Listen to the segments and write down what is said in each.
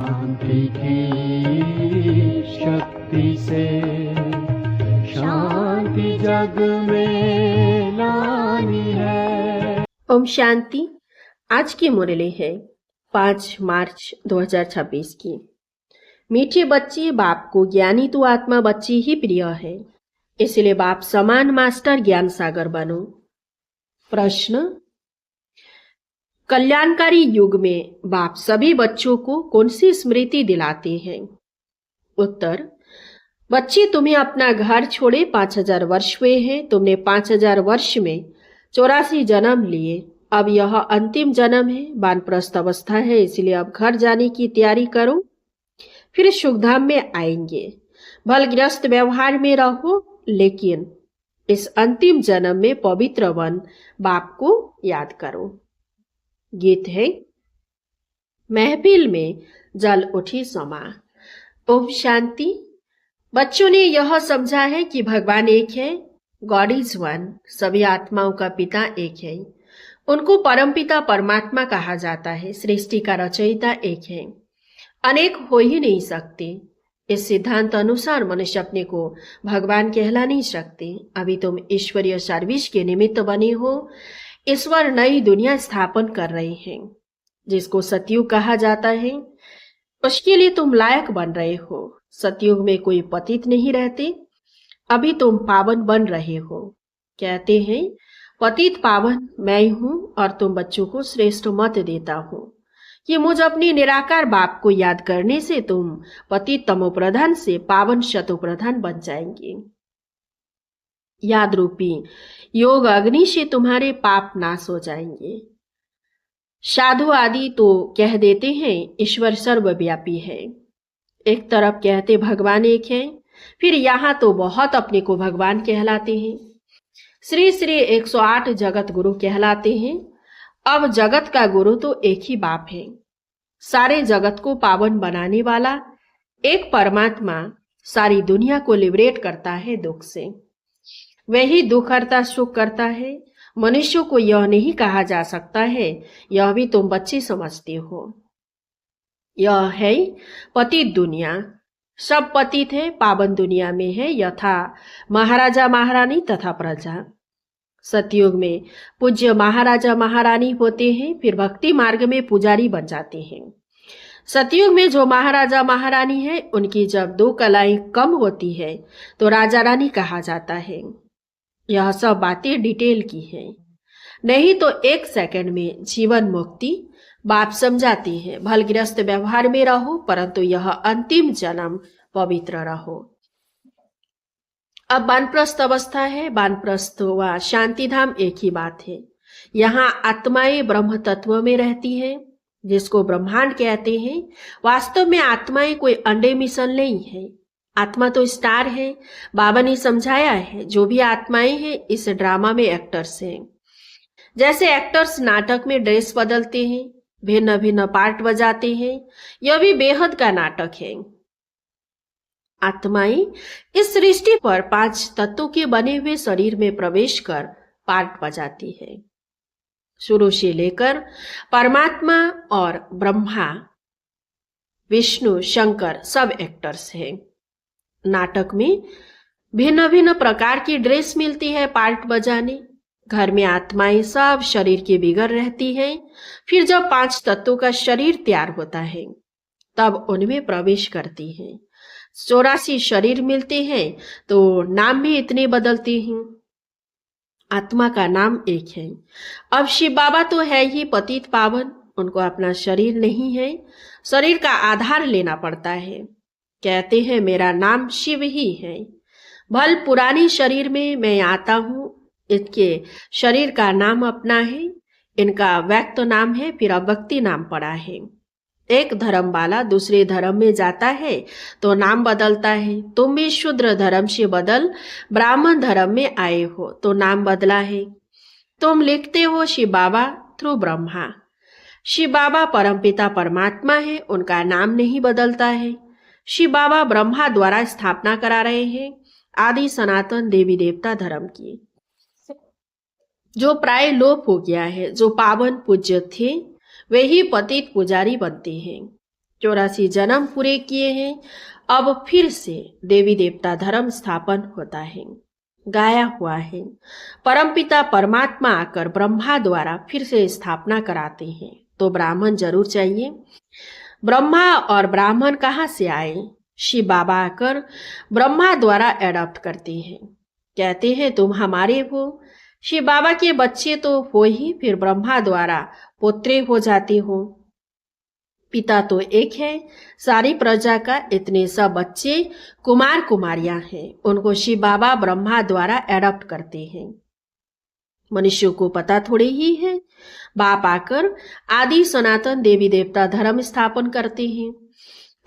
शांति की शक्ति से शांति जग में लानी है। ओम शांति। आज की मुरली है 5 मार्च 2026 की। मीठे बच्चे, बाप को ज्ञानी तो आत्मा बच्ची ही प्रिय है, इसलिए बाप समान मास्टर ज्ञान सागर बनो। प्रश्न, कल्याणकारी युग में बाप सभी बच्चों को कौन सी स्मृति दिलाते हैं? उत्तर, बच्चे, तुम्हें अपना घर छोड़े 5000 वर्ष हुए हैं। तुमने 5000 वर्ष में 84 जन्म लिए। अब यह अंतिम जन्म है, वानप्रस्थ अवस्था है, इसलिए अब घर जाने की तैयारी करो, फिर सुखधाम में आएंगे। भलग्रस्त व्यवहार में रहो, लेकिन इस अंतिम जन्म में पवित्र बन बाप को याद करो। गीत है, महफिल में जल उठी समा। ओम शांति। बच्चों ने यह समझा है कि भगवान एक है, गॉड इज वन, सभी आत्माओं का पिता एक है। उनको परमपिता परमात्मा कहा जाता है। सृष्टि का रचयिता एक है, अनेक हो ही नहीं सकते। इस सिद्धांत अनुसार मनुष्य अपने को भगवान कहला नहीं सकते। अभी तुम ईश्वरीय सर्विस के निमित्त बने हो। ईश्वर नई दुनिया स्थापन कर रहे हैं, जिसको सतयुग कहा जाता है। उसके लिए तुम लायक बन रहे हो। सतयुग में कोई पतित नहीं रहते, अभी तुम पावन बन रहे हो। कहते हैं पतित पावन मैं हूं और तुम बच्चों को श्रेष्ठ मत देता हूं कि मुझ अपनी निराकार बाप को याद करने से तुम पतित तमोप्रधान से पावन शतोप्रधान बन जाएंगे। याद रूपी योग अग्नि से तुम्हारे पाप नाश हो जाएंगे। साधु आदि तो कह देते हैं ईश्वर सर्वव्यापी है। एक तरफ कहते भगवान एक है, फिर यहाँ तो बहुत अपने को भगवान कहलाते हैं। श्री श्री 108 जगत गुरु कहलाते हैं। अब जगत का गुरु तो एक ही बाप है। सारे जगत को पावन बनाने वाला एक परमात्मा सारी दुनिया को लिबरेट करता है दुख से। वही दुख करता सुख करता है। मनुष्यों को यह नहीं कहा जा सकता है, यह भी तुम बच्चे समझते हो। यह है पतित दुनिया, सब पतित है, पावन दुनिया में है, यथा महाराजा महारानी तथा प्रजा। सतयुग में पूज्य महाराजा महारानी होते हैं, फिर भक्ति मार्ग में पुजारी बन जाते हैं। सतयुग में जो महाराजा महारानी है, उनकी जब 2 कलाएं कम होती है तो राजा रानी कहा जाता है। यह सब बातें डिटेल की हैं, नहीं तो 1 सेकंड में जीवन मुक्ति बाप समझाते हैं। भलग्रस्त व्यवहार में रहो, परंतु यह अंतिम जन्म पवित्र रहो। अब वानप्रस्थ अवस्था है। वानप्रस्थ व शांतिधाम एक ही बात है। यहाँ आत्माएं ब्रह्म तत्व में रहती हैं, जिसको ब्रह्मांड कहते हैं। वास्तव में आत्माएं कोई अंडे मिशन नहीं है। आत्मा तो स्टार है। बाबा ने समझाया है, जो भी आत्माएं हैं इस ड्रामा में एक्टर्स हैं। जैसे एक्टर्स नाटक में ड्रेस बदलते हैं, भिन्न भिन्न पार्ट बजाते हैं, यह भी बेहद का नाटक है। आत्माएं इस सृष्टि पर 5 तत्वों के बने हुए शरीर में प्रवेश कर पार्ट बजाती है। शुरू से लेकर परमात्मा और ब्रह्मा, विष्णु, शंकर सब एक्टर्स हैं। नाटक में भिन्न भिन्न प्रकार की ड्रेस मिलती है पार्ट बजाने। घर में आत्माएं सब शरीर के बिगड़ रहती हैं। फिर जब 5 तत्वों का शरीर तैयार होता है, तब उनमें प्रवेश करती हैं। 84 शरीर मिलते हैं, तो नाम भी इतने बदलते हैं। आत्मा का नाम एक है। अब शिव बाबा तो है ही पतित पावन, उनको अपना शरीर नहीं है, शरीर का आधार लेना पड़ता है। कहते हैं मेरा नाम शिव ही है। भल पुरानी शरीर में मैं आता हूँ, इसके शरीर का नाम अपना है, इनका व्यक्त नाम है, फिर अव्यक्ति नाम पड़ा है। एक धर्म वाला दूसरे धर्म में जाता है तो नाम बदलता है। तुम भी शूद्र धर्म से बदल ब्राह्मण धर्म में आए हो तो नाम बदला है। तुम लिखते हो शिव बाबा थ्रू ब्रह्मा। शिव बाबा परमपिता परमात्मा है, उनका नाम नहीं बदलता है। शिव बाबा ब्रह्मा द्वारा स्थापना करा रहे हैं आदि सनातन देवी देवता धर्म की, जो प्राय लोप हो गया है। जो पावन पूज्य थे वे ही पतित पुजारी बनते हैं। 84 जन्म पूरे किए हैं, अब फिर से देवी देवता धर्म स्थापन होता है। गाया हुआ है, परमपिता परमात्मा आकर ब्रह्मा द्वारा फिर से स्थापना कराते हैं, तो ब्राह्मण जरूर चाहिए। ब्रह्मा और ब्राह्मण कहाँ से आए? शिव बाबा आकर ब्रह्मा द्वारा एडॉप्ट करते हैं, कहते हैं तुम हमारे हो। शिव बाबा के बच्चे तो हो ही, फिर ब्रह्मा द्वारा पोत्रे हो जाते हो। पिता तो एक है, सारी प्रजा का इतने सब बच्चे कुमार कुमारियां हैं, उनको शिव बाबा ब्रह्मा द्वारा एडॉप्ट करते हैं। मनुष्यों को पता थोड़ी ही है। बाप आकर आदि सनातन देवी देवता धर्म स्थापन करते हैं,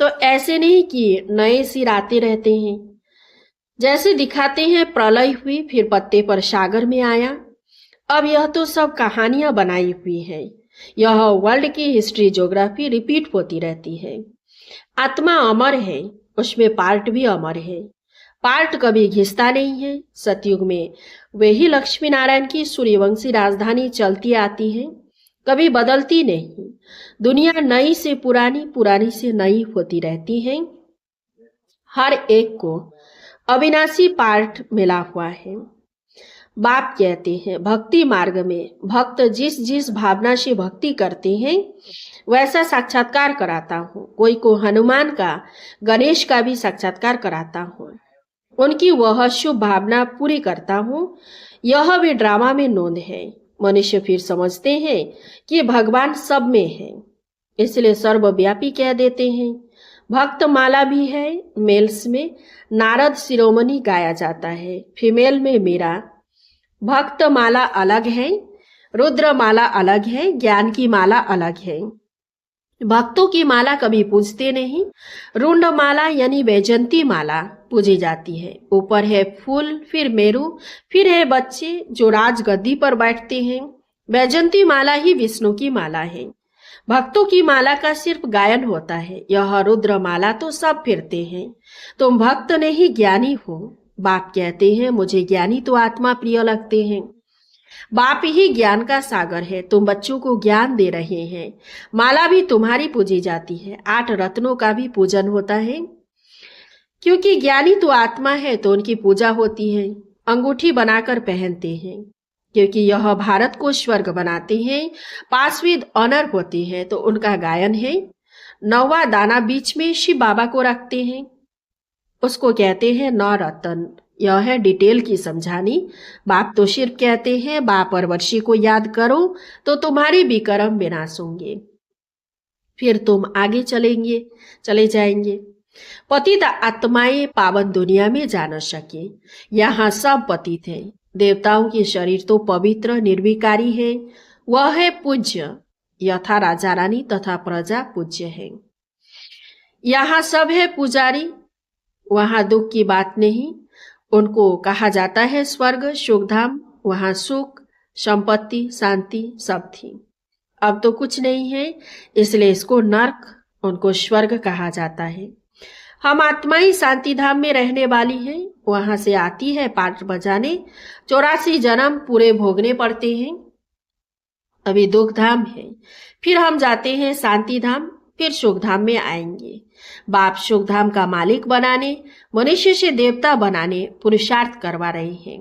तो ऐसे नहीं कि नए सिर आते रहते हैं। जैसे दिखाते हैं प्रलय हुई, फिर पत्ते पर सागर में आया। अब यह तो सब कहानियां बनाई हुई है। यह वर्ल्ड की हिस्ट्री ज्योग्राफी रिपीट होती रहती है। आत्मा अमर है, उसमें पार्ट भी अमर है। पार्ट कभी घिसता नहीं है। सतयुग में वही लक्ष्मी नारायण की सूर्यवंशी राजधानी चलती आती है, कभी बदलती नहीं। दुनिया नई से पुरानी, पुरानी से नई होती रहती है। हर एक को अविनाशी पार्ट मिला हुआ है। बाप कहते हैं भक्ति मार्ग में भक्त जिस जिस भावना से भक्ति करते हैं वैसा साक्षात्कार कराता हूँ। कोई को हनुमान का, गणेश का भी साक्षात्कार कराता हूँ, उनकी वह शुभ भावना पूरी करता हूँ। यह भी ड्रामा में नोंद है। मनुष्य फिर समझते हैं कि भगवान सब में है, इसलिए सर्वव्यापी कह देते हैं। भक्त माला भी है। मेल्स में नारद शिरोमणि गाया जाता है, फीमेल में मीरा। भक्त माला अलग है, रुद्र माला अलग है, ज्ञान की माला अलग है। भक्तों की माला कभी पूजते नहीं। रुंड माला यानी वैजंती माला पूजी जाती है। ऊपर है फूल, फिर मेरू, फिर है बच्चे जो राजगद्दी पर बैठते हैं। वैजंती माला ही विष्णु की माला है। भक्तों की माला का सिर्फ गायन होता है। यह रुद्र माला तो सब फिरते हैं। तुम भक्त नहीं ज्ञानी हो। बाप कहते हैं मुझे ज्ञानी तो आत्मा प्रिय लगते हैं। बाप ही ज्ञान का सागर है। तुम बच्चों को ज्ञान दे रहे हैं। माला भी तुम्हारी पूजी जाती है। 8 रत्नों का भी पूजन होता है, क्योंकि ज्ञानी तो आत्मा है तो उनकी पूजा होती है। अंगूठी बनाकर पहनते हैं, क्योंकि यह भारत को स्वर्ग बनाते हैं। पास विद ऑनर होते हैं तो उनका गायन है। 9वां दाना बीच में शिव बाबा को रखते हैं, उसको कहते हैं 9 रतन। यह है डिटेल की समझानी। बाप तो सिर्फ कहते हैं बाप और वर्षी को याद करो तो तुम्हारे विक्रम विनाश होंगे, फिर तुम आगे चले जाएंगे। पतित आत्माएं पावन दुनिया में जा न सके। यहाँ सब पतित है। देवताओं के शरीर तो पवित्र निर्विकारी है। वह है पूज्य, यथा राजा रानी तथा प्रजा पूज्य है। यहाँ सब है पुजारी, वहां दुख की बात नहीं। उनको कहा जाता है स्वर्ग, सुखधाम। वहां सुख, संपत्ति, शांति सब थी। अब तो कुछ नहीं है, इसलिए इसको नर्क, उनको स्वर्ग कहा जाता है। हम आत्माएं शांति धाम में रहने वाली हैं। वहां से आती है पाठ बजाने। 84 जन्म पूरे भोगने पड़ते हैं। अभी दुख धाम है, फिर हम जाते हैं शांति धाम, फिर सुख धाम में आएंगे। बाप सुख धाम का मालिक बनाने, मनुष्य से देवता बनाने पुरुषार्थ करवा रहे हैं।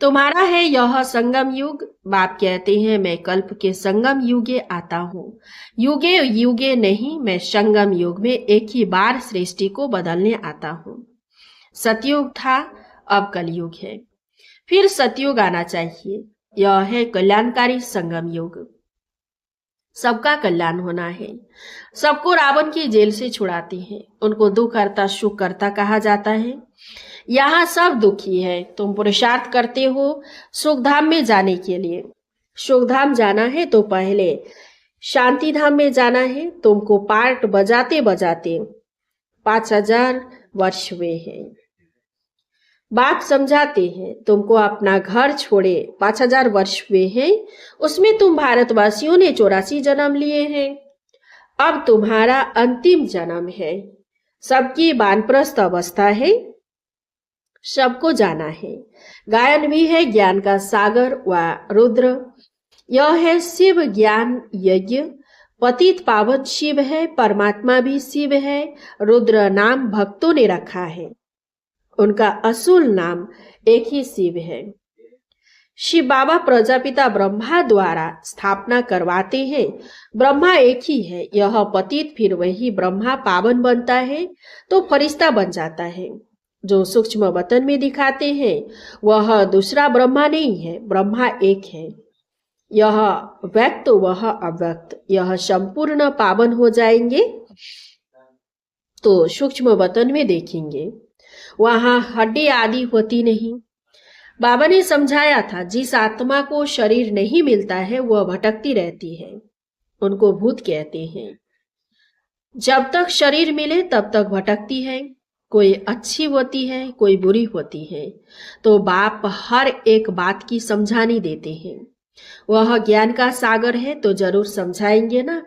तुम्हारा है यह संगम युग। बाप कहते हैं मैं कल्प के संगम युगे आता हूँ। युगे युगे नहीं, मैं संगम युग में एक ही बार सृष्टि को बदलने आता हूँ। सतयुग था, अब कलयुग है, फिर सतयुग आना चाहिए। यह है कल्याणकारी संगम युग। सबका कल्याण होना है। सबको रावण की जेल से छुड़ाती है। उनको दुख करता सुख करता कहा जाता है। यहाँ सब दुखी है। तुम पुरुषार्थ करते हो सुख धाम में जाने के लिए। सुख धाम जाना है तो पहले शांति धाम में जाना है। तुमको पार्ट बजाते बजाते 5000 वर्ष हुए हैं। बाप समझाते हैं तुमको अपना घर छोड़े 5000 वर्ष हुए हैं। उसमें तुम भारतवासियों ने 84 जन्म लिए हैं। अब तुम्हारा अंतिम जन्म है। सबकी वानप्रस्थ अवस्था है, सबको जाना है। गायन भी है ज्ञान का सागर व रुद्र। यह है शिव ज्ञान यज्ञ। पतित पावन शिव है, परमात्मा भी शिव है। रुद्र नाम भक्तों ने रखा है, उनका असुल नाम एक ही शिव है। शिव बाबा प्रजापिता ब्रह्मा द्वारा स्थापना करवाते हैं। ब्रह्मा एक ही है, यह पतित फिर वही ब्रह्मा पावन बनता है तो फरिश्ता बन जाता है। जो सूक्ष्म वतन में दिखाते हैं वह दूसरा ब्रह्मा नहीं है, ब्रह्मा एक है। यह व्यक्त वह अव्यक्त, यह संपूर्ण पावन हो जाएंगे तो सूक्ष्म वतन में देखेंगे वहां हड्डी आदि होती नहीं। बाबा ने समझाया था, जिस आत्मा को शरीर नहीं मिलता है वह भटकती रहती है, उनको भूत कहते हैं। जब तक शरीर मिले तब तक भटकती है, कोई अच्छी होती है कोई बुरी होती है। तो बाप हर एक बात की समझानी देते हैं। वह ज्ञान का सागर है तो जरूर समझाएंगे ना।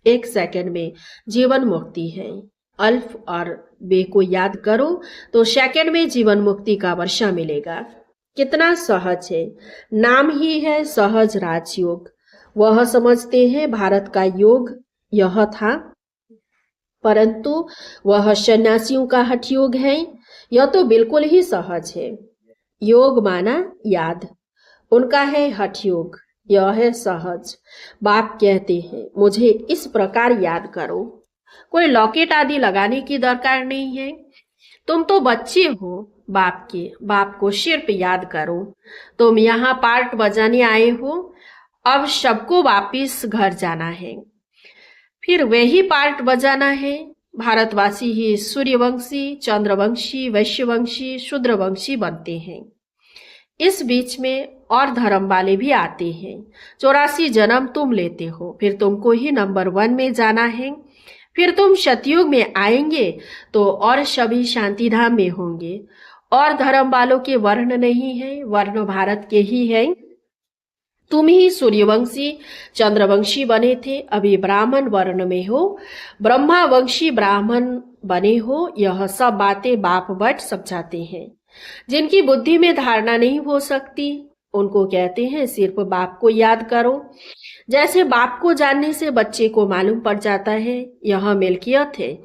1 सेकंड में जीवन मुक्ति है। अल्फ और बे को याद करो तो सेकंड में जीवन मुक्ति का वर्षा मिलेगा। कितना सहज है, नाम ही है सहज राजयोग। वह समझते हैं भारत का योग यह था, परंतु वह सन्यासियों का हठ योग है। यह तो बिल्कुल ही सहज है। योग माना याद, उनका है हठ योग, यह है सहज। बाप कहते हैं मुझे इस प्रकार याद करो। कोई लॉकेट आदि लगाने की दरकार नहीं है। तुम तो बच्चे हो बाप के, बाप को सिर्फ याद करो। तुम यहाँ पार्ट बजाने आए हो, अब सबको वापिस घर जाना है, फिर वही पार्ट बजाना है। भारतवासी ही सूर्यवंशी, चंद्रवंशी, वैश्यवंशी, शूद्रवंशी बनते हैं। इस बीच में और धर्म वाले भी आते हैं। 84 जन्म तुम लेते हो, फिर तुमको ही नंबर 1 में जाना है। फिर तुम सतयुग में आएंगे तो और सभी शांति धाम में होंगे। और धर्म वालों के वर्ण नहीं है, वर्ण भारत के ही है। तुम ही सूर्यवंशी चंद्रवंशी बने थे, अभी ब्राह्मण वर्ण में हो। ब्रह्मावंशी ब्राह्मण बने हो। यह सब बातें बाप बट समझाते हैं। जिनकी बुद्धि में धारणा नहीं हो सकती उनको कहते हैं सिर्फ बाप को याद करो। जैसे बाप को जानने से बच्चे को मालूम पड़ जाता है यह मिल्कियत है।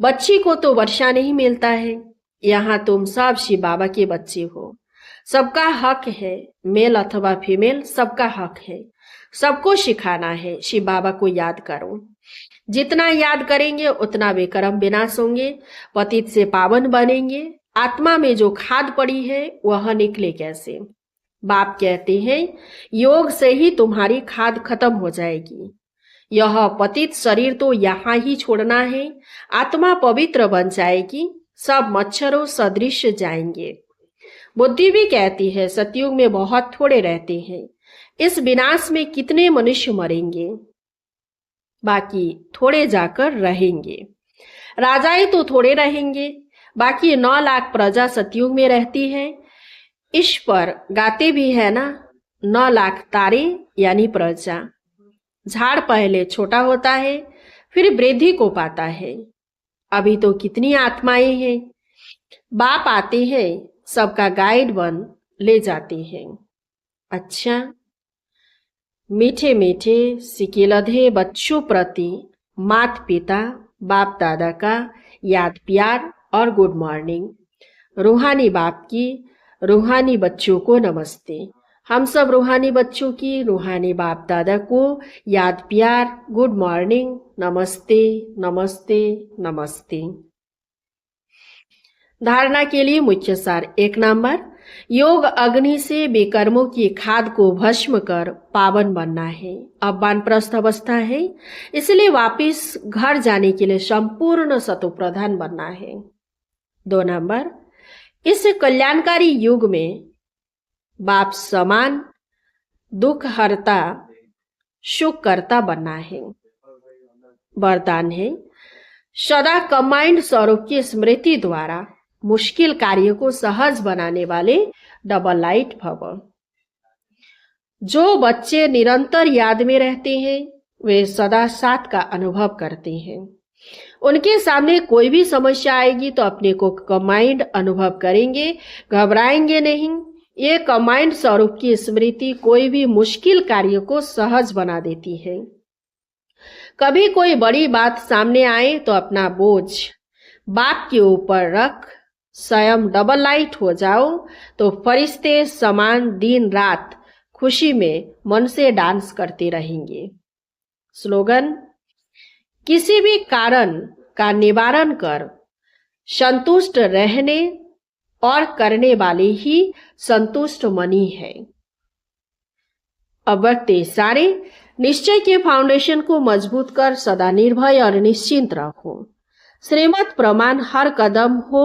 बच्ची को तो वर्षा नहीं मिलता है। यहाँ तुम सब शिव बाबा के बच्चे हो, सबका हक है, मेल अथवा फीमेल सबका हक है। सबको सिखाना है शिव बाबा को याद करो। जितना याद करेंगे उतना वे कर्म विनाश होंगे, पतित से पावन बनेंगे। आत्मा में जो खाद पड़ी है वह निकले कैसे? बाप कहते हैं योग से ही तुम्हारी खाद खत्म हो जाएगी। यह पतित शरीर तो यहाँ ही छोड़ना है, आत्मा पवित्र बन जाएगी, सब मच्छरों सदृश जाएंगे। बुद्धि भी कहती है सतयुग में बहुत थोड़े रहते हैं, इस विनाश में कितने मनुष्य मरेंगे, बाकी थोड़े जाकर रहेंगे। राजाएं तो थोड़े रहेंगे, बाकी 9 लाख प्रजा सतयुग में रहती है। इस पर गाते भी है ना, 9 लाख तारे यानी प्रजा। झाड़ पहले छोटा होता है फिर वृद्धि को पाता है। अभी तो कितनी आत्माएं हैं। बाप आते हैं सबका गाइड बन ले जाते हैं। अच्छा, मीठे मीठे सिकिलधे बच्चों प्रति माता पिता बाप दादा का याद प्यार और गुड मॉर्निंग। रूहानी बाप की रूहानी बच्चों को नमस्ते। हम सब रूहानी बच्चों की रूहानी बाप दादा को याद प्यार, गुड मॉर्निंग, नमस्ते नमस्ते नमस्ते। धारणा के लिए मुख्य सार 1 नंबर, योग अग्नि से बेकर्मों की खाद को भस्म कर पावन बनना है। अब वानप्रस्थ अवस्था है, इसलिए वापिस घर जाने के लिए संपूर्ण सतोप्रधान बनना है। 2 नंबर, इस कल्याणकारी युग में बाप समान दुख हरता सुख करता बनना है। वरदान है सदा कंबाइंड स्वरूप की स्मृति द्वारा मुश्किल कार्य को सहज बनाने वाले डबल लाइट भव। जो बच्चे निरंतर याद में रहते हैं वे सदा साथ का अनुभव करते हैं। उनके सामने कोई भी समस्या आएगी तो अपने को कंबाइंड अनुभव करेंगे, घबराएंगे नहीं। ये कंबाइंड स्वरूप की स्मृति कोई भी मुश्किल कार्य को सहज बना देती है। कभी कोई बड़ी बात सामने आए तो अपना बोझ बाप के ऊपर रख स्वयं डबल लाइट हो जाओ तो फरिश्ते समान दिन रात खुशी में मन से डांस करते रहेंगे। स्लोगन, किसी भी कारण का निवारण कर संतुष्ट रहने और करने वाले ही संतुष्ट मनी है। अब वक्त सारे निश्चय के फाउंडेशन को मजबूत कर सदा निर्भय और निश्चिंत रहो। श्रीमत प्रमाण हर कदम हो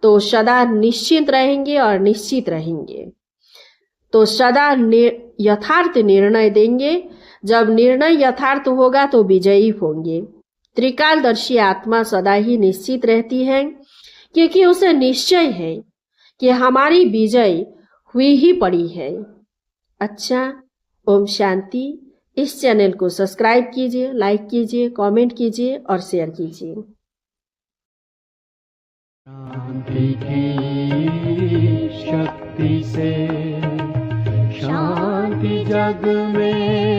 तो सदा निश्चिंत रहेंगे और निश्चित रहेंगे तो सदा यथार्थ निर्णय देंगे। जब निर्णय यथार्थ होगा तो विजयी होंगे। त्रिकालदर्शी आत्मा सदा ही निश्चित रहती है क्योंकि उसे निश्चय है कि हमारी विजय हुई ही पड़ी है। अच्छा, ओम शांति। इस चैनल को सब्सक्राइब कीजिए, लाइक कीजिए, कमेंट कीजिए और शेयर कीजिए। शांति की शक्ति से शांति जग में